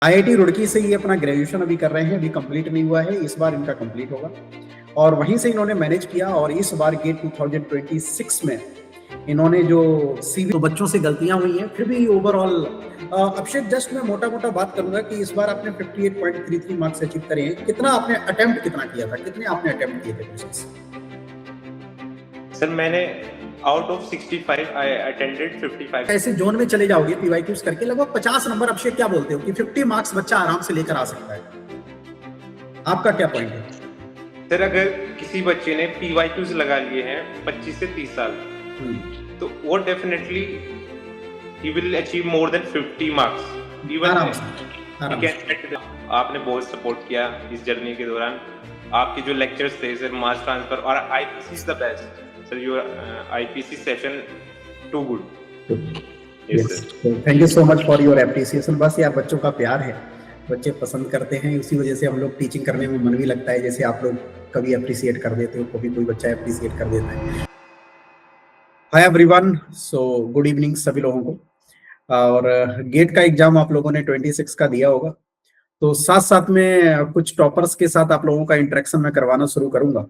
IIT Roorkee से ये अपना ग्रेजुएशन अभी कर रहे हैं, अभी कंप्लीट नहीं हुआ है, इस बार इनका कंप्लीट होगा और वहीं से इन्होंने मैनेज किया और इस बार गेट 2026 में इन्होंने जो सीवी तो बच्चों से गलतियां हुई हैं, फिर भी ओवरऑल अभिषेक जस्ट मैं मोटा-मोटा बात करूंगा कि इस बार आपने 58.33 मार्क्स अचीव करे हैं। कितना आपने अटेम्प्ट कितना किया था? कितने आपने अटेम्प्ट किए थे क्वेश्चंस? सर मैंने आउट ऑफ 65 आई अटेंडेड 55। ऐसे जोन में चले जाओगे पीवाईक्यूज करके लगभग 50 नंबर। अभिषेक क्या बोलते हो कि 50 मार्क्स बच्चा आराम से लेकर आ सकता है? आपका क्या पॉइंट है? सर अगर किसी बच्चे ने पीवाईक्यूज लगा लिए हैं 25 से 30 साल तो वो definitely he will achieve more than 50 marks even. आपने बहुत सपोर्ट किया इस जर्नी के दौरान। आपके जो लेक्चर्स थे सर, मास ट्रांसफर और IPC is the best sir. Your IPC session too good. Thank you so much for your appreciation. बस यार बच्चों का प्यार है, बच्चे पसंद करते हैं, उसी वजह से हम लोग टीचिंग करने में मन भी लगता है। जैसे आप लोग कभी अप्रिशिएट कर देते हो, कभी कोई बच्चा अप्रिशिएट कर देता है। Hi everyone, so good evening सभी लोगों को। और गेट का एग्जाम आप लोगों ने 26 का दिया होगा, तो साथ साथ में कुछ टॉपर्स के साथ आप लोगों का इंटरेक्शन मैं करवाना शुरू करूंगा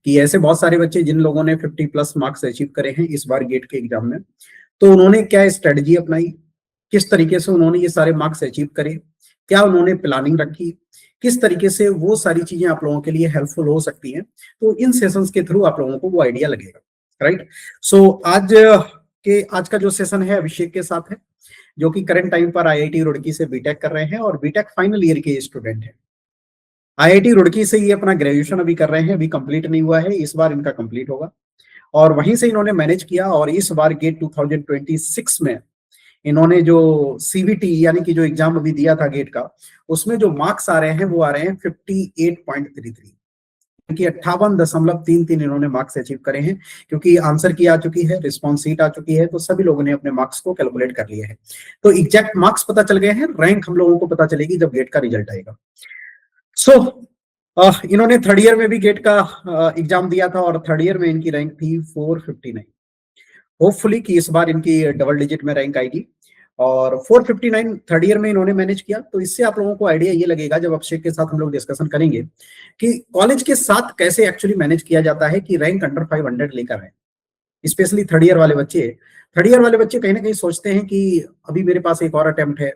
कि ऐसे बहुत सारे बच्चे जिन लोगों ने 50 प्लस मार्क्स अचीव करे हैं इस बार गेट के एग्जाम में, तो उन्होंने क्या स्ट्रेटजी अपनाई, किस तरीके से उन्होंने ये सारे मार्क्स अचीव करे, क्या उन्होंने प्लानिंग रखी, किस तरीके से वो सारी चीजें आप लोगों के लिए हेल्पफुल हो सकती हैं। तो इन सेशंस के थ्रू आप लोगों को वो आइडिया लगेगा, राइट। सो आज का जो सेशन है अभिषेक के साथ है, जो कि करंट टाइम पर आईआईटी रुड़की से बीटेक कर रहे हैं और बीटेक फाइनल ईयर के स्टूडेंट हैं। आईआईटी रुड़की से ये अपना ग्रेजुएशन अभी कर रहे हैं, अभी कंप्लीट नहीं हुआ है, इस बार इनका कंप्लीट होगा और वहीं से इन्होंने मैनेज किया और इस बार गेट 2026 में इन्होंने जो सीवीटी यानी कि जो एग्जाम अभी दिया था गेट का, उसमें जो मार्क्स आ रहे हैं वो आ रहे हैं 58.33, क्योंकि 58.33 इन्होंने मार्क्स अचीव करे हैं। क्योंकि आंसर की आ चुकी है, रिस्पॉन्स शीट आ चुकी है, तो सभी लोगों ने अपने मार्क्स को कैलकुलेट कर लिया है। तो एग्जैक्ट मार्क्स पता चल गए हैं, रैंक हम लोगों को पता चलेगी जब गेट का रिजल्ट आएगा। सो इन्होंने थर्ड ईयर में भी गेट का एग्जाम दिया था और थर्ड ईयर में इनकी रैंक थी 459। होपफुली कि इस बार इनकी डबल डिजिट में रैंक आएगी और 459 थर्ड ईयर में इन्होंने मैनेज किया। तो इससे आप लोगों को आइडिया ये लगेगा जब अभिषेक के साथ हम लोग डिस्कशन करेंगे कि कॉलेज के साथ कैसे एक्चुअली मैनेज किया जाता है कि रैंक अंडर 500 लेकर आए। स्पेशली थर्ड ईयर वाले बच्चे कहीं ना कहीं सोचते हैं कि अभी मेरे पास एक और अटेम्प्ट है,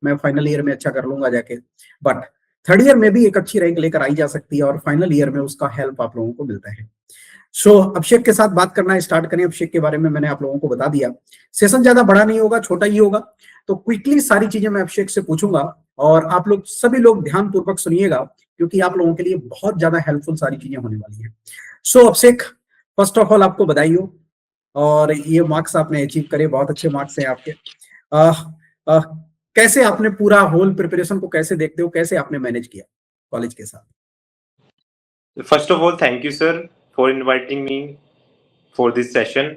मैं फाइनल ईयर में अच्छा कर लूंगा जाके, बट थर्ड ईयर में भी एक अच्छी रैंक लेकर आई जा सकती है और फाइनल ईयर में उसका हेल्प आप लोगों को मिलता है। सो अभिषेक के साथ बात करना स्टार्ट करें। अभिषेक के बारे में मैंने आप लोगों को बता दिया, सेशन ज्यादा बड़ा नहीं होगा, छोटा ही होगा, तो क्विकली सारी चीजें मैं अभिषेक से पूछूंगा और आप लोग सभी लोग ध्यान पूर्वक सुनिएगा क्योंकि आप लोगों के लिए बहुत ज्यादा हेल्पफुल सारी चीजें होने वाली हैं। सो अभिषेक, फर्स्ट ऑफ ऑल आपको बधाई हो और ये मार्क्स आपने अचीव करे, बहुत अच्छे मार्क्स हैं आपके। कैसे आपने पूरा होल प्रिपरेशन को कैसे देखते हो, कैसे आपने मैनेज किया कॉलेज के साथ? First of all, thank you, sir, for inviting me for this session.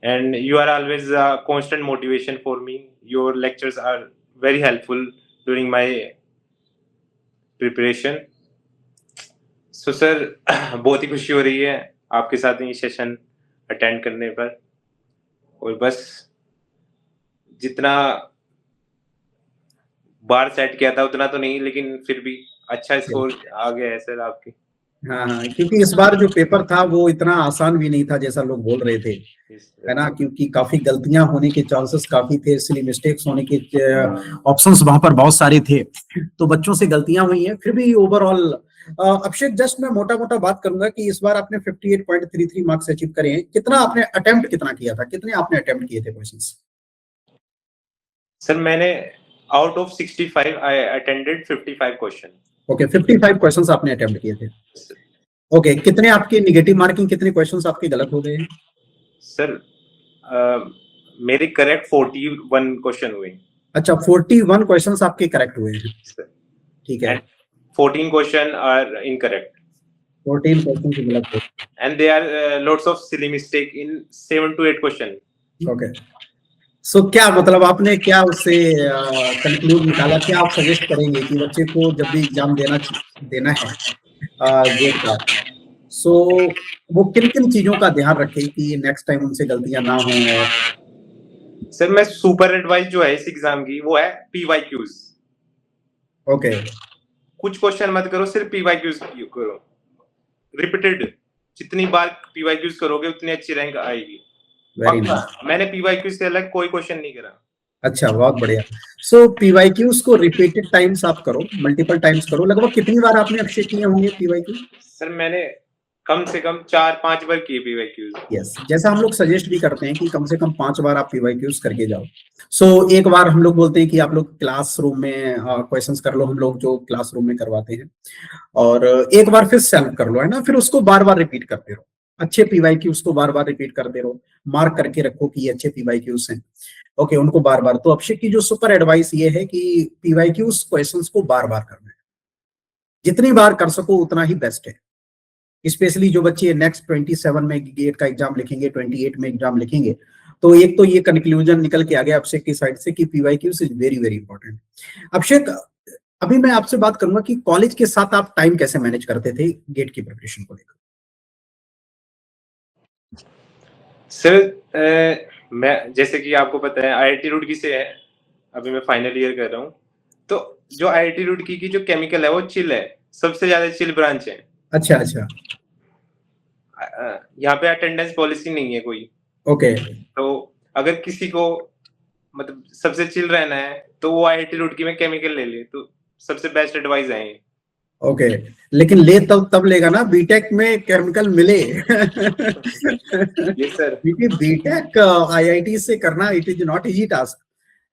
And you are always a constant motivation for me. Your lectures are very helpful during my preparation. So, sir, बहुत ही खुशी हो रही है आपके साथ ये session attend करने पर। और बस जितना बार सेट किया था उतना तो नहीं, लेकिन फिर भी अच्छा स्कोर आ गया है सर आपके। हाँ, क्योंकि इस बार जो पेपर था वो इतना आसान भी नहीं था जैसा लोग बोल रहे थे, है ना, क्योंकि काफी गलतियां होने के चांसेस काफी थे, इसलिए मिस्टेक्स होने के ऑप्शंस वहां पर बहुत सारे थे, तो बच्चों से गलतियां हुई हैं। फिर भी ओवरऑल अभिषेक जस्ट मैं मोटा मोटा बात करूंगा कि इस बार आपने 58.33 मार्क्स अचीव करे हैं। कितना आपने अटेम्प्ट कितना किया था, कितने आपने अटेम्प्ट किए थे क्वेश्चंस? सर मैंने out of 65 I attended 55 question. Okay, 55 questions आपने अटेम्प्ट किए थे। ओके, कितने आपके नेगेटिव मार्किंग, कितने क्वेश्चंस आपके गलत हो गए हैं? सर मेरे करेक्ट 41 क्वेश्चन हुए। अच्छा, 41 क्वेश्चंस आपके करेक्ट हुए हैं, ठीक है। 14 क्वेश्चन आर इनकरेक्ट। 14 क्वेश्चंस गलत थे। And there are lots of silly mistake in 7 to 8 question. Okay, so क्या मतलब आपने क्या उससे कंक्लूड निकाला, क्या आप सजेस्ट करेंगे कि बच्चे को जब भी एग्जाम देना है गेट का, सो वो किन किन चीजों का ध्यान रखे कि नेक्स्ट टाइम उनसे गलतियां ना हो? और सर मैं सुपर एडवाइस जो है इस एग्जाम की वो है पीवाईक्यूज। ओके, कुछ क्वेश्चन मत करो, सिर्फ पीवाईक्यूज करो, रिपीटेड। जितनी बार पीवाईक्यूज करोगे उतनी अच्छी रैंक आएगी। वेरी पक्का। नाइस। मैंने पीवाईक्यूज से अलग कोई क्वेश्चन नहीं करा। अच्छा, बहुत बढ़िया। सो पीवाईक्यूज को रिपीटेड टाइम्स आप करो, मल्टीपल टाइम्स करो। लगभग कितनी बार आपने अक्षय किए होंगे पीवाईक्यू? सर मैंने कम से कम 4-5 बार किए पीवाईक्यूज। यस, जैसा हम लोग सजेस्ट भी करते हैं कि कम से कम 5 बार आप पीवाईक्यूज करके जाओ। सो एक बार हम लोग बोलते हैं कि आप लोग क्लासरूम में क्वेश्चंस कर लो, हम लोग जो क्लासरूम में करवाते हैं, और एक बार फिर सेल्फ कर लो, है ना। फिर उसको बार बार रिपीट करते रहो, अच्छे पीवाईक्यूज को बार बार रिपीट करते रहो, मार्क करके रखो कि ये अच्छे पीवाईक्यूज हैं। ओके, उनको बार बार। तो अभिषेक की जो सुपर एडवाइस ये है कि पीवाईक्यूज क्वेश्चंस को बार बार करना है, जितनी बार कर सको उतना ही बेस्ट है। स्पेशली जो बच्चे नेक्स्ट 27 में गेट का एग्जाम लिखेंगे, 28 में एग्जाम लिखेंगे, तो एक तो ये कंक्लूजन निकल के आ गया अभिषेक की साइड से कि PYQs is very very important. Abhishek, अभी मैं आपसे बात करूंगा कि कॉलेज के साथ आप टाइम कैसे मैनेज करते थे गेट की प्रिपरेशन को लेकर? सर मैं, जैसे कि आपको पता है, आईआईटी रुड़की से है, अभी मैं फाइनल ईयर कर रहा हूँ। तो जो आईआईटी रुड़की की जो केमिकल है वो चिल है, सबसे ज्यादा चिल ब्रांच है। अच्छा अच्छा। यहाँ पे अटेंडेंस पॉलिसी नहीं है कोई। ओके। तो अगर किसी को मतलब सबसे चिल रहना है तो वो आईआईटी रुड़की में केमिकल ले ले, तो सबसे बेस्ट एडवाइस है ये। ओके, लेकिन ले तब लेगा ना बीटेक में केमिकल मिले। Yes sir. क्योंकि बीटेक आईआईटी से करना it is not easy task.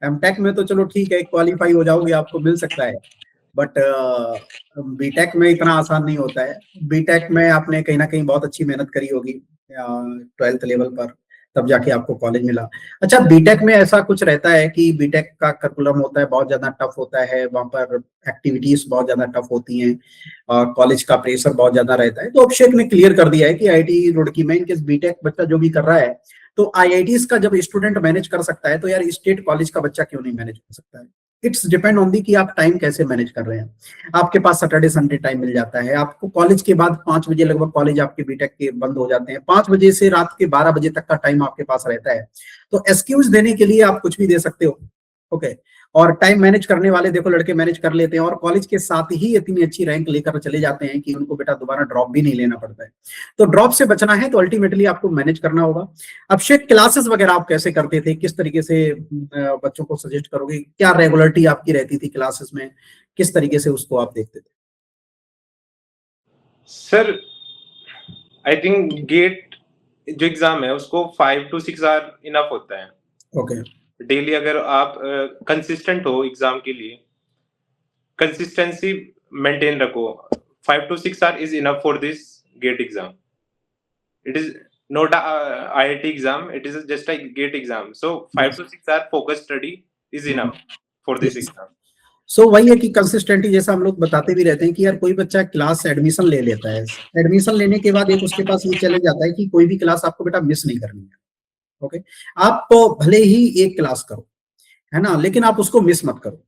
MTech में तो चलो ठीक है, क्वालिफाई हो जाओगे, आपको मिल सकता है, बट बीटेक में इतना आसान नहीं होता है। बीटेक में आपने कहीं ना कहीं बहुत अच्छी मेहनत करी होगी 12th लेवल पर, तब जाके आपको कॉलेज मिला। अच्छा, बीटेक में ऐसा कुछ रहता है कि बीटेक का करिकुलम होता है बहुत ज्यादा टफ होता है, वहां पर एक्टिविटीज बहुत ज्यादा टफ होती हैं, और कॉलेज का प्रेशर बहुत ज्यादा रहता है। तो अभिषेक ने क्लियर कर दिया है कि आईआईटी रुड़की में इनकेस बीटेक बच्चा जो भी कर रहा है, तो आईआईटीज का जब स्टूडेंट मैनेज कर सकता है, तो यार स्टेट कॉलेज का बच्चा क्यों नहीं मैनेज कर सकता है? इट्स डिपेंड ऑन दी कि आप टाइम कैसे मैनेज कर रहे हैं। आपके पास सैटरडे संडे टाइम मिल जाता है आपको, कॉलेज के बाद 5 बजे लगभग कॉलेज आपके बीटेक के बंद हो जाते हैं, 5 बजे से रात के 12 बजे तक का टाइम आपके पास रहता है। तो एक्सक्यूज देने के लिए आप कुछ भी दे सकते हो। ओके, और टाइम मैनेज करने वाले देखो लड़के मैनेज कर लेते हैं, और कॉलेज के साथ ही इतनी अच्छी रैंक लेकर चले जाते हैं कि उनको बेटा दोबारा ड्रॉप भी नहीं लेना पड़ता है। तो ड्रॉप से बचना है तो अल्टीमेटली आपको मैनेज करना होगा। अभिषेक, क्लासेस वगैरह आप कैसे करते थे, किस तरीके से बच्चों को सजेस्ट करोगे, क्या रेगुलरिटी आपकी रहती थी क्लासेस में, किस तरीके से उसको आप देखते थे? सर आई थिंक गेट जो एग्जाम है उसको 5 to 6 आवर इनफ होता है। ओके। डेली अगर आप कंसिस्टेंट हो एग्जाम के लिए, कंसिस्टेंसी मेंटेन रखो, 5 to 6 hour is enough for this GATE exam. It is not a IIT exam, it is just a GATE exam. So 5 to 6 hour focused study is enough for this exam. सो वही है कि consistently, जैसा हम लोग बताते भी रहते हैं कि यार कोई बच्चा क्लास एडमिशन ले लेता है, एडमिशन लेने के बाद एक उसके पास ये चैलेंज आता है कि कोई भी क्लास आपको बेटा मिस नहीं करनी है। ओके, आप तो भले ही एक क्लास करो, है ना, लेकिन आप उसको मिस मत करो,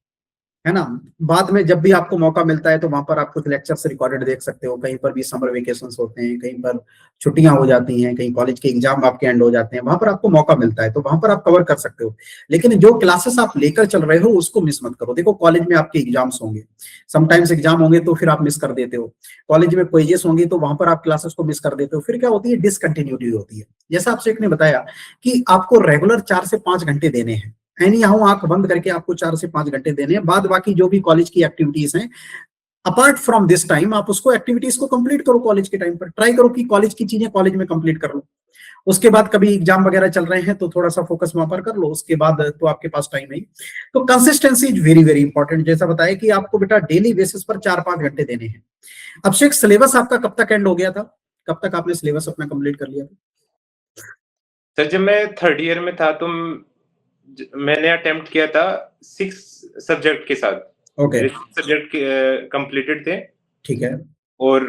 है ना। बाद में जब भी आपको मौका मिलता है तो वहां पर आप कुछ लेक्चर्स रिकॉर्डेड देख सकते हो, कहीं पर भी समर वेकेशंस होते हैं, कहीं पर छुट्टियां हो जाती हैं, कहीं कॉलेज के एग्जाम आपके एंड हो जाते हैं, वहां पर आपको मौका मिलता है तो वहां पर आप कवर कर सकते हो। लेकिन जो क्लासेस आप लेकर चल रहे हो उसको मिस मत करो। देखो कॉलेज में आपके एग्जाम्स होंगे, समटाइम्स एग्जाम होंगे तो फिर आप मिस कर देते हो, कॉलेज में क्विजेस होंगे तो वहां पर आप क्लासेस को मिस कर देते हो, फिर क्या होती है, डिसकंटिन्यूटी होती है। जैसा आपसे एक ने बताया कि आपको रेगुलर 4 से 5 घंटे देने हैं, एनी हाउ आंख बंद करके आपको 4 से 5 घंटे देने हैं, बाद बाकी जो भी कॉलेज की एक्टिविटीज हैं अपार्ट फ्रॉम दिस टाइम आप उसको एक्टिविटीज को कंप्लीट करो। कॉलेज के टाइम पर ट्राई करो कि कॉलेज की चीजें कॉलेज में कंप्लीट कर लो। उसके बाद कभी एग्जाम वगैरह चल रहे हैं तो थोड़ा सा फोकस वहां पर कर लो, उसके बाद तो आपके पास टाइम नहीं। तो consistency is very very important. जैसा बताया कि आपको बेटा डेली बेसिस पर 4-5 घंटे देने हैं। अभिषेक, सिलेबस आपका कब तक एंड हो गया था, कब तक आपने सिलेबस अपना कंप्लीट कर लिया था? सर जब मैं 3rd ईयर में था तो मैंने अटेम्प्ट किया था 6 सब्जेक्ट के साथ। ओके, मेरे 6 सब्जेक्ट कंप्लीटेड थे, ठीक है। और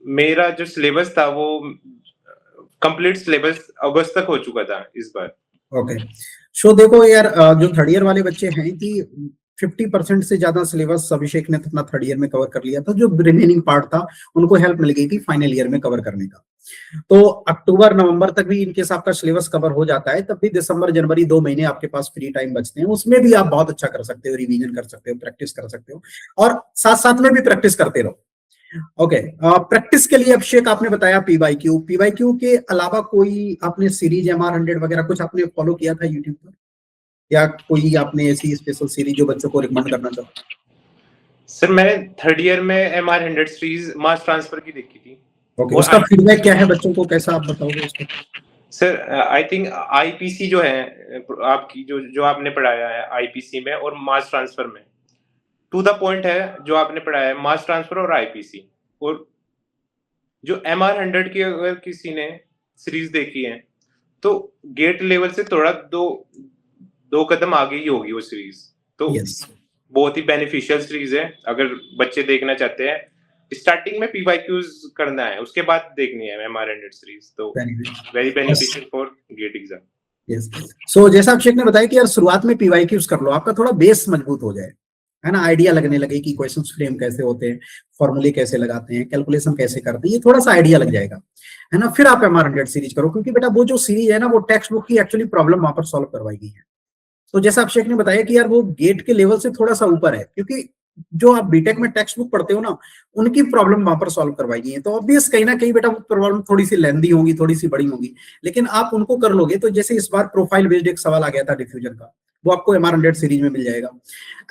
मेरा जो सिलेबस था वो कंप्लीट सिलेबस अगस्त तक हो चुका था इस बार। ओके, सो देखो यार, जो 3rd ईयर वाले बच्चे हैं कि 50% से ज्यादा सिलेबस अभिषेक ने अपना थर्ड ईयर में कवर कर लिया था, जो रिमेनिंग पार्ट था उनको हेल्प मिल गई थी फाइनल ईयर में कवर करने का। तो अक्टूबर नवंबर तक भी इनकेस आपका सिलेबस कवर हो जाता है, तब भी दिसंबर जनवरी 2 महीने आपके पास फ्री टाइम बचते हैं, उसमें भी आप बहुत अच्छा कर सकते हो, रिवीजन कर सकते हो, प्रैक्टिस कर सकते हो, और साथ साथ में भी प्रैक्टिस करते रहो। ओके, प्रैक्टिस के लिए अभिषेक आपने बताया पीवाईक्यू के अलावा कोई आपने सीरीज MR100 वगैरह कुछ आपने फॉलो किया था यूट्यूब पर, या कोई आपने ऐसी स्पेशल सीरीज जो बच्चों को रिकमेंड करना चाहो? सर मैंने थर्ड ईयर में MR100 सीरीज मास ट्रांसफर की देखी थी। ओके, उसका फीडबैक क्या है बच्चों को, कैसा आप बताओगे उसको? सर आई थिंक आईपीसी जो है आपकी जो आपने पढ़ाया है आईपीसी में और मास ट्रांसफर में टू द पॉइंट है जो आपने पढ़ाया है मास ट्रांसफर और आईपीसी। और जो MR100 की अगर किसी ने सीरीज देखी है तो गेट लेवल से थोड़ा दो कदम आगे ही होगी वो सीरीज। तो yes. बहुत ही बेनिफिशियल सीरीज है अगर बच्चे देखना चाहते हैं। स्टार्टिंग में पीवाईक्यूज करना है, उसके बाद देखनी है MR100 सीरीज, तो very beneficial for GATE exam. Yes, so जैसा अभिषेक ने बताया कि यार शुरुआत में पीवाईक्यूज कर लो, आपका थोड़ा बेस मजबूत हो जाए, है ना, आइडिया लगने लगे कि क्वेश्चंस फ्रेम कैसे होते हैं, फॉर्मूले कैसे लगाते हैं, कैलकुलेशन कैसे करते हैं, ये थोड़ा सा आइडिया लग जाएगा, है ना। फिर आप MR100 सीरीज करो, क्योंकि बेटा वो जो सीरीज है ना, वो टेक्स्ट बुक की एक्चुअली प्रॉब्लम वहां पर सॉल्व करवाई गई है। तो जैसा अभिषेक ने बताया कि यार वो गेट के लेवल से थोड़ा सा ऊपर है, क्योंकि जो आप बीटेक में टेक्स्ट बुक पढ़ते हो ना, उनकी प्रॉब्लम वहां पर सॉल्व करवाई गई है। तो ऑब्वियस कहीं ना कहीं बेटा वो प्रॉब्लम थोड़ी सी लेंदी होगी, थोड़ी सी बड़ी होगी, लेकिन आप उनको कर लोगे। तो जैसे इस बार प्रोफाइल बेस्ड एक सवाल आ गया था डिफ्यूजन का, वो आपको MR100 सीरीज में मिल जाएगा।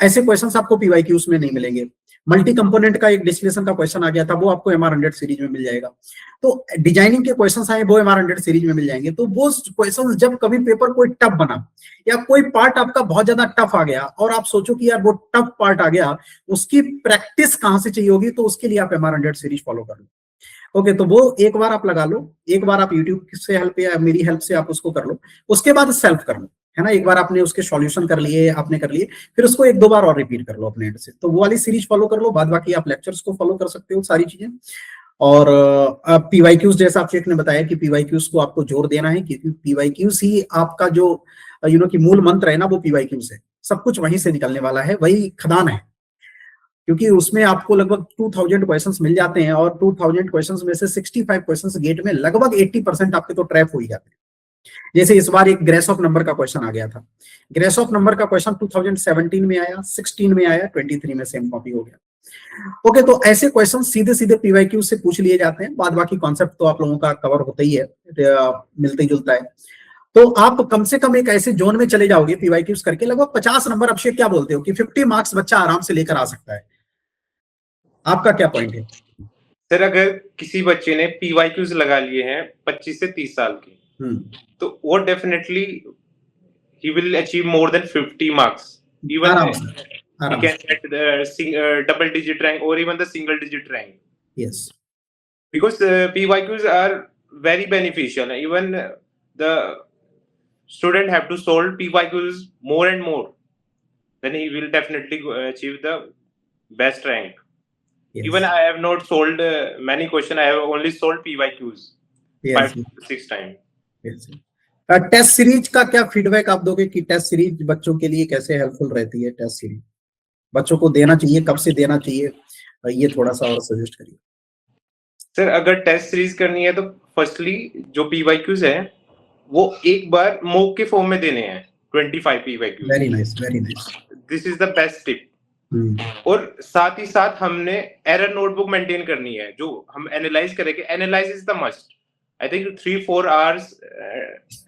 ऐसे क्वेश्चंस आपको पीवाईक्यूज में नहीं मिलेंगे। मल्टी कंपोनेंट का एक डिस्टिलेशन का क्वेश्चन आ गया था, वो आपको MR100 सीरीज में मिल जाएगा। तो डिजाइनिंग के क्वेश्चंस आए, वो MR100 सीरीज में मिल जाएंगे। तो वो क्वेश्चंस जब कभी पेपर कोई टफ बना या कोई पार्ट आपका बहुत ज्यादा टफ आ गया और आप सोचो कि यार वो टफ पार्ट आ गया, उसकी प्रैक्टिस कहां से चाहिए होगी, तो उसके लिए आप MR100 सीरीज फॉलो कर लो। ओके, तो वो एक बार आप लगा लो, एक बार आप यूट्यूब से हेल्प या मेरी हेल्प से आप उसको कर लो, उसके बाद सेल्फ कर लो, है ना। एक बार आपने उसके सॉल्यूशन कर लिए, आपने कर लिए, फिर उसको 1-2 बार और रिपीट कर लो अपने एंड से। तो वो वाली सीरीज फॉलो कर लो, बाद बाकी आप लेक्चर्स को फॉलो कर सकते हो, सारी चीजें। और पीवाईक्यूज जैसा अभिषेक ने बताया कि पीवाईक्यूज को आपको जोर देना है, क्योंकि पीवाईक्यूज ही आपका जो कि मूल मंत्र है ना, वो पीवाईक्यूज है। सब कुछ वहीं से निकलने वाला है, वही खदान है, क्योंकि उसमें आपको लगभग 2000 क्वेश्चंस मिल जाते हैं, और 2000 क्वेश्चंस में से 65 क्वेश्चंस गेट में लगभग 80% आपके तो ट्रैप हो ही जाते हैं। जैसे इस बार एक ग्रेस ऑफ नंबर का क्वेश्चन आ गया था, ग्रेस ऑफ नंबर का क्वेश्चन 2017 में आया, 16 में आया, 23 में सेम कॉपी हो गया। ओके, तो ऐसे क्वेश्चन सीधे सीधे पीवाईक्यू से पूछ लिए जाते हैं, बाद बाकी कॉन्सेप्ट तो आप लोगों का कवर होता ही है, मिलता ही जुलता है। तो आप कम से कम एक ऐसे जोन में चले जाओगे पीवाईक्यूज करके, लगभग 50 नंबर। अभिषेक क्या बोलते हो कि 50 मार्क्स बच्चा आराम से लेकर आ सकता है? आपका क्या पॉइंट है? सर अगर किसी बच्चे ने पीवाईक्यूज लगा लिए हैं 25 से 30 साल के, तो वो definitely he will achieve more than 50 marks. Even he can get the double digit rank or even the single digit rank. Yes. Because PYQs are very beneficial. Even the student have to solve PYQs more and more. Then he will definitely achieve the best rank. Yes. Even I have not solved many questions. I have only solved PYQs 5 to 6 times. Yes. Test series का क्या feedback आप दोगे कि test series बच्चों के लिए कैसे helpful रहती है? टेस्ट सीरीज बच्चों को देना चाहिए, कब से देना चाहिए, ये थोड़ा सा और सजेस्ट करिए। सर अगर टेस्ट सीरीज करनी है तो फर्स्टली जो पीवाईक्यूज है वो एक बार मॉक के फॉर्म में देने हैं, 25 PYQs. Very nice, very nice, this is the best tip. और साथ ही साथ हमने एरर नोटबुक मेंटेन करनी है, जो हम एनालाइज करेंगे। Analyse is the must. I think 3-4 hours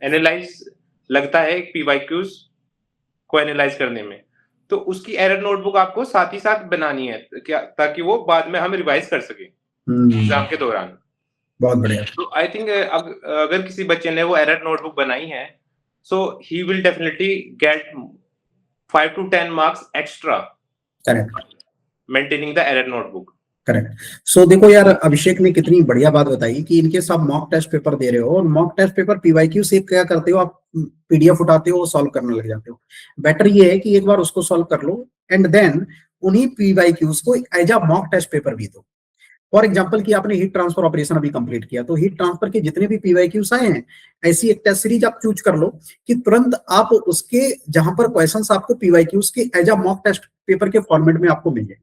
analyse लगता है पीवाईक्यूज को एनालाइज करने में। तो उसकी एरर नोटबुक आपको साथ ही साथ बनानी है, क्या, ताकि वो बाद में हम रिवाइज कर सके एग्जाम के दौरान। बहुत बढ़िया। तो आई थिंक अगर किसी बच्चे ने वो एरर नोटबुक बनाई है, so he will definitely get 5 to 10 marks extra. Correct, maintaining the error notebook. Correct. So देखो यार, अभिषेक ने कितनी बढ़िया बात बताई कि इनके सब मॉक टेस्ट पेपर दे रहे हो, और मॉक टेस्ट पेपर पीवाईक्यू से क्या करते हो, आप पीडीएफ उठाते हो, सॉल्व करने लग जाते हो। बेटर ये है कि एक बार उसको सॉल्व कर लो, एंड देन उन्हीं पीवाईक्यूज को as a mock test paper भी दो। फॉर एग्जांपल कि आपने हीट ट्रांसफर ऑपरेशन अभी कंप्लीट किया, तो हीट ट्रांसफर के जितने भी पीवाईक्यूज आए हैं, ऐसी एक टेस्ट सीरीज आप चूज कर लो कि तुरंत आप उसके जहां पर क्वेश्चंस आपको पीवाईक्यूज के as a mock test paper के फॉर्मेट में आपको मिल जाए,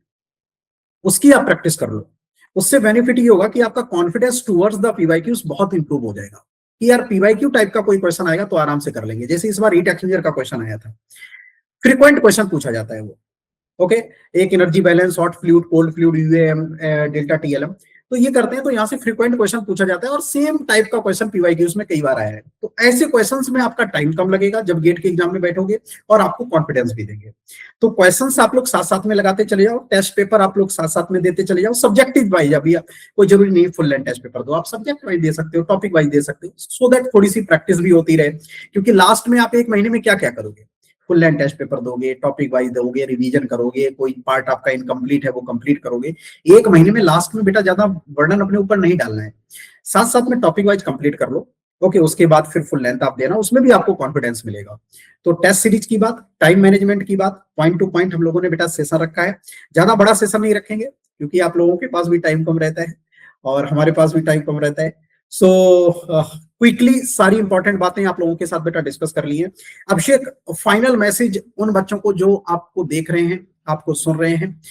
उसकी आप प्रैक्टिस कर लो। उससे बेनिफिट ये होगा कि आपका कॉन्फिडेंस टुवर्ड्स द पीवाईक्यूज बहुत इंप्रूव हो जाएगा कि यार पीवाईक्यू टाइप का कोई क्वेश्चन आएगा तो आराम से कर लेंगे। जैसे इस बार हीट एक्सचेंजर का क्वेश्चन आया था, फ्रीक्वेंट क्वेश्चन पूछा जाता है वो, ओके, एक energy balance, hot fluid, cold fluid, UM, delta TLM, तो ये करते हैं, तो यहाँ से फ्रीक्वेंट क्वेश्चन पूछा जाता है और सेम टाइप का क्वेश्चन पीवाईक्यूज में कई बार आया है। तो ऐसे क्वेश्चंस में आपका टाइम कम लगेगा जब गेट के एग्जाम में बैठोगे, और आपको कॉन्फिडेंस भी देंगे। तो क्वेश्चंस आप लोग साथ साथ में लगाते चले जाओ, टेस्ट पेपर आप लोग साथ साथ में देते चले जाओ, सब्जेक्टिव वाइज। अभी कोई जरूरी नहीं फुल लेंथ टेस्ट पेपर दो, आप सब्जेक्ट वाइज दे सकते हो, टॉपिक वाइज दे सकते हो, सो दैट थोड़ी सी प्रैक्टिस भी होती रहे। क्योंकि लास्ट में आप एक महीने में क्या क्या करोगे, फुल लेंथ टेस्ट पेपर दोगे, टॉपिक वाइज दोगे, रिवीजन करोगे, कोई पार्ट आपका इनकम्प्लीट है वो कंप्लीट करोगे। एक महीने में लास्ट में बेटा ज्यादा बर्डन अपने ऊपर नहीं डालना है, साथ साथ में टॉपिक वाइज कंप्लीट कर लो, ओके। उसके बाद फिर फुल लेंथ आप देना, उसमें भी आपको कॉन्फिडेंस मिलेगा। तो टेस्ट सीरीज की बात, टाइम मैनेजमेंट की बात, पॉइंट टू पॉइंट हम लोगों ने बेटा सेशन रखा है। ज्यादा बड़ा सेशन नहीं रखेंगे क्योंकि आप लोगों के पास भी टाइम कम रहता है और हमारे पास भी टाइम कम रहता है। सो क्विकली सारी इंपॉर्टेंट बातें आप लोगों के साथ बेटा डिस्कस कर ली है। अभिषेक, फाइनल मैसेज उन बच्चों को जो आपको देख रहे हैं, आपको सुन रहे हैं,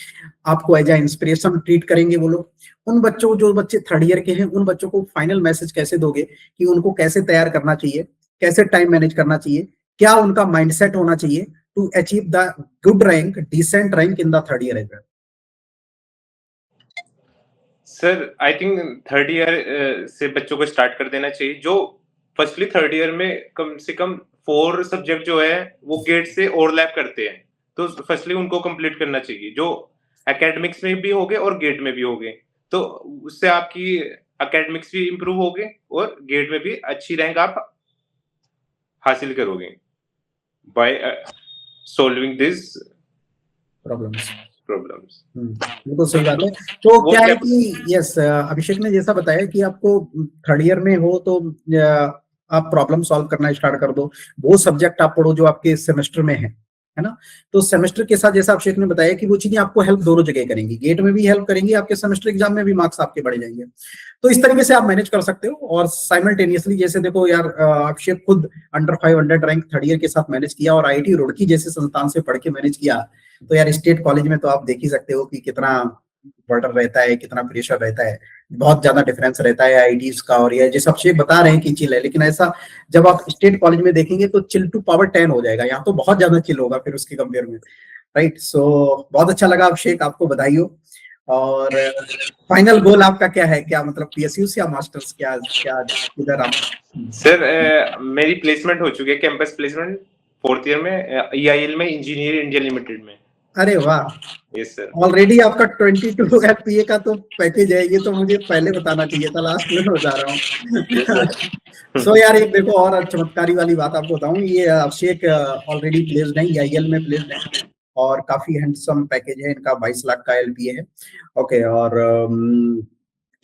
आपको एज ए इंस्पिरेशन ट्रीट करेंगे वो लोग, उन बच्चों, जो बच्चे थर्ड ईयर के हैं, उन बच्चों को फाइनल मैसेज कैसे दोगे कि उनको कैसे तैयार करना चाहिए, कैसे टाइम मैनेज करना चाहिए, क्या उनका माइंडसेट होना चाहिए to achieve the good rank, decent rank in the third year as well? Sir I think third year से बच्चों को स्टार्ट कर देना चाहिए। जो फर्स्टली थर्ड ईयर में कम से कम 4 सब्जेक्ट जो है वो गेट से ओवरलैप करते हैं, तो फर्स्टली उनको कंप्लीट करना चाहिए, जो एकेडमिक्स में भी होंगे और गेट में भी होंगे। तो उससे आपकी एकेडमिक्स भी इम्प्रूव होगे और गेट में भी अच्छी रैंक आप हासिल करोगे by solving this problems. Problems. बिल्कुल सही बात है। तो क्या है कि यस, अभिषेक ने जैसा बताया कि आपको थर्ड ईयर में हो तो आप प्रॉब्लम सॉल्व करना स्टार्ट कर दो, वो सब्जेक्ट आप पढ़ो जो आपके सेमेस्टर में है ना। तो सेमेस्टर के साथ जैसा अभिषेक ने बताया कि वो चीजें आपको हेल्प दोनों जगह करेंगी, गेट में भी हेल्प करेंगी, आपके सेमेस्टर एग्जाम में भी मार्क्स आपके बढ़ जाएंगे। तो इस तरीके से आप मैनेज कर सकते हो। और साइमल्टेनियसली, जैसे देखो यार, अभिषेक खुद अंडर 500 रैंक थर्ड ईयर के साथ मैनेज किया और आईआईटी रुड़की जैसे संस्थान से पढ़ के मैनेज किया। तो यार स्टेट कॉलेज में तो आप देख ही सकते हो कि कितना बर्डन रहता है, कितना प्रेशर रहता है, बहुत ज्यादा डिफरेंस रहता है आईआईटीज का। और ये जैसे अभिषेक बता रहे हैं कि चिल है, लेकिन ऐसा जब आप स्टेट कॉलेज में देखेंगे तो चिल टू पावर 10 हो जाएगा, यहाँ तो बहुत ज्यादा चिल होगा फिर उसके कंपेयर में, राइट। सो बहुत अच्छा लगा अभिषेक, आपको बधाई हो। और फाइनल गोल आपका क्या है, क्या मतलब पीएसयू या मास्टर्स, क्या क्या इधर आप? सर मेरी प्लेसमेंट हो चुकी है, कैंपस प्लेसमेंट 4th ईयर में ईआईएल में, इंजीनियर इंडिया लिमिटेड में। अरे वाह, यस सर। ऑलरेडी आपका 22 एफपीए का तो पैकेज है, ये तो मुझे पहले बताना चाहिए था, लास्ट में बता रहा हूँ। सो यार, एक देखो और चमत्कारी वाली बात आपको बताऊं, ये अभिषेक ऑलरेडी प्लेस्ड है, ईआईएल में प्लेस्ड है और काफी हैंडसम पैकेज है इनका, 22 लाख का एलपीए है, ओके। और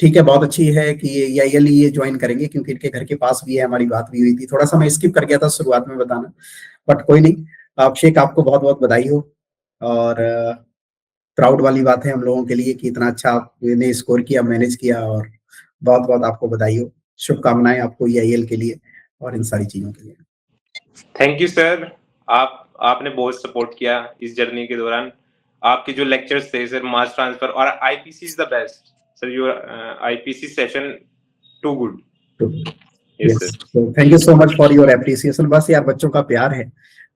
ठीक है, बहुत अच्छी है कि ये ईआईएल ये ज्वाइन करेंगे क्योंकि इनके घर के पास भी है, हमारी बात भी हुई थी। थोड़ा सा मैं स्किप कर गया था शुरुआत में बताना, बट कोई नहीं। अभिषेक, आपको बहुत बहुत बधाई हो, और प्राउड वाली बात है हम लोगों के लिए कि इतना अच्छा आपने स्कोर किया, मैनेज किया, और बहुत बहुत आपको बधाई हो। शुभकामनाएं आपको ईआईएल के लिए और इन सारी चीजों के लिए। थैंक यू सर, आपने बहुत सपोर्ट किया इस जर्नी के दौरान। आपके जो लेक्चर्स थे सर, मास ट्रांसफर और IPC is the best sir, your IPC session too good. Yes sir, thank you so much for your appreciation. बस यार, बच्चों का प्यार है,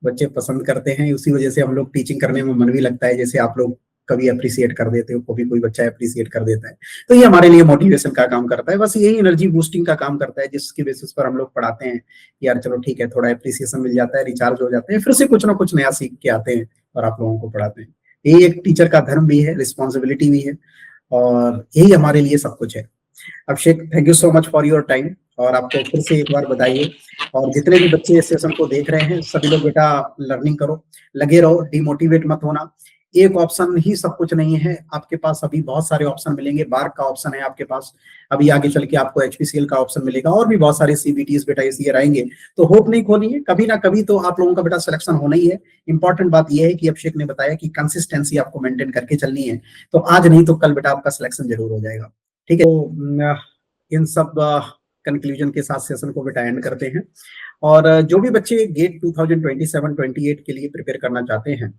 बच्चे पसंद करते हैं, उसी वजह से हम लोग टीचिंग करने में मन भी लगता है। जैसे आप लोग कभी अप्रिशिएट कर देते हो, कभी कोई बच्चा अप्रिशिएट कर देता है, तो ये हमारे लिए मोटिवेशन का काम करता है। बस यही एनर्जी बूस्टिंग का काम करता है, जिसकी बेसिस पर हम लोग पढ़ाते हैं। यार चलो ठीक है, थोड़ा अप्रिसिएशन मिल जाता है, रिचार्ज हो जाते हैं, फिर से कुछ ना कुछ नया सीख के आते हैं और आप लोगों को पढ़ाते हैं। यही एक टीचर का धर्म भी है, रिस्पॉन्सिबिलिटी भी है, और यही हमारे लिए सब कुछ है। Abhishek, thank you so much for your time, और आपको फिर से एक बार बधाई हो। और जितने भी बच्चे इस सेशन को देख रहे हैं, सभी लोग बेटा लर्निंग करो, लगे रहो, डिमोटिवेट मत होना। एक ऑप्शन ही सब कुछ नहीं है, आपके पास अभी बहुत सारे ऑप्शन मिलेंगे। बार्क का ऑप्शन है आपके पास, अभी आगे चल के आपको एचपीसीएल का ऑप्शन मिलेगा, और भी बहुत सारे सीबीटीज बेटा इस ईयर आएंगे। तो होप नहीं खोलिए, कभी ना कभी तो आप लोगों का बेटा सिलेक्शन होना ही है। इंपॉर्टेंट बात यह है कि अभिषेक ने बताया कि कंसिस्टेंसी आपको मेंटेन करके चलनी है, तो आज नहीं तो कल बेटा आपका सिलेक्शन जरूर हो जाएगा। ठीक है, तो इन सब कंक्लूजन के साथ सेशन को बेटा एंड करते हैं। और जो भी बच्चे गेट 2027-28 के लिए प्रिपेयर करना चाहते हैं,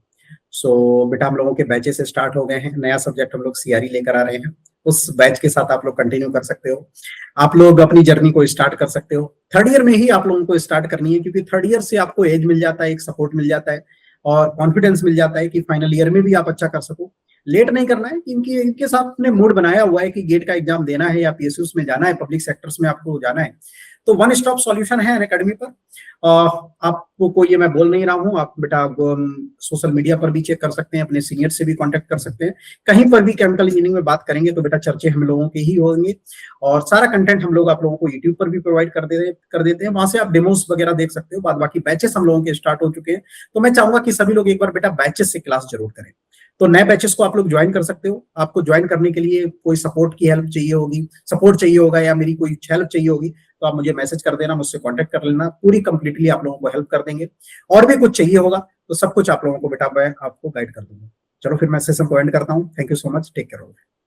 सो बेटा हम लोगों के बैचेस स्टार्ट हो गए हैं। नया सब्जेक्ट हम लोग सीआरई लेकर आ रहे हैं, उस बैच के साथ आप लोग कंटिन्यू कर सकते हो। आप लोग अपनी जर्नी को स्टार्ट कर सकते हो। थर्ड ईयर में ही आप लोगों को स्टार्ट करनी है, क्योंकि थर्ड ईयर से आपको एज मिल जाता है, एक सपोर्ट मिल जाता है और कॉन्फिडेंस मिल जाता है कि फाइनल ईयर में भी आप अच्छा कर सको। लेट नहीं करना है, क्योंकि इनके साथ ने मूड बनाया हुआ है कि गेट का एग्जाम देना है या पीएसयूज में जाना है, पब्लिक सेक्टर्स में आपको जाना है, तो वन स्टॉप सॉल्यूशन है अनअकैडमी पर। आपको कोई ये मैं बोल नहीं रहा हूँ, आप बेटा सोशल मीडिया पर भी चेक कर सकते हैं, अपने सीनियर से भी कांटेक्ट कर सकते हैं। कहीं पर भी केमिकल इंजीनियरिंग में बात करेंगे तो बेटा चर्चे हम लोगों के ही होंगे, और सारा कंटेंट हम लोग आप लोगों को यूट्यूब पर भी प्रोवाइड कर देते हैं। वहां से आप डेमोस वगैरह देख सकते हो। बाद बाकी बैचेस हम लोगों के स्टार्ट हो चुके हैं, तो मैं चाहूंगा कि सभी लोग एक बार बेटा बैचेस से क्लास जरूर करें। तो नए बैचेस को आप लोग ज्वाइन कर सकते हो। आपको ज्वाइन करने के लिए कोई सपोर्ट की हेल्प चाहिए होगी, सपोर्ट चाहिए होगा, या मेरी कोई हेल्प चाहिए होगी, तो आप मुझे मैसेज कर देना, मुझसे कांटेक्ट कर लेना, पूरी कंप्लीटली आप लोगों को हेल्प कर देंगे। और भी कुछ चाहिए होगा तो सब कुछ आप लोगों को बेटा मैं आपको गाइड कर दूंगा। चलो फिर मैं सेशन को एंड करता हूँ। Thank you so much, take care.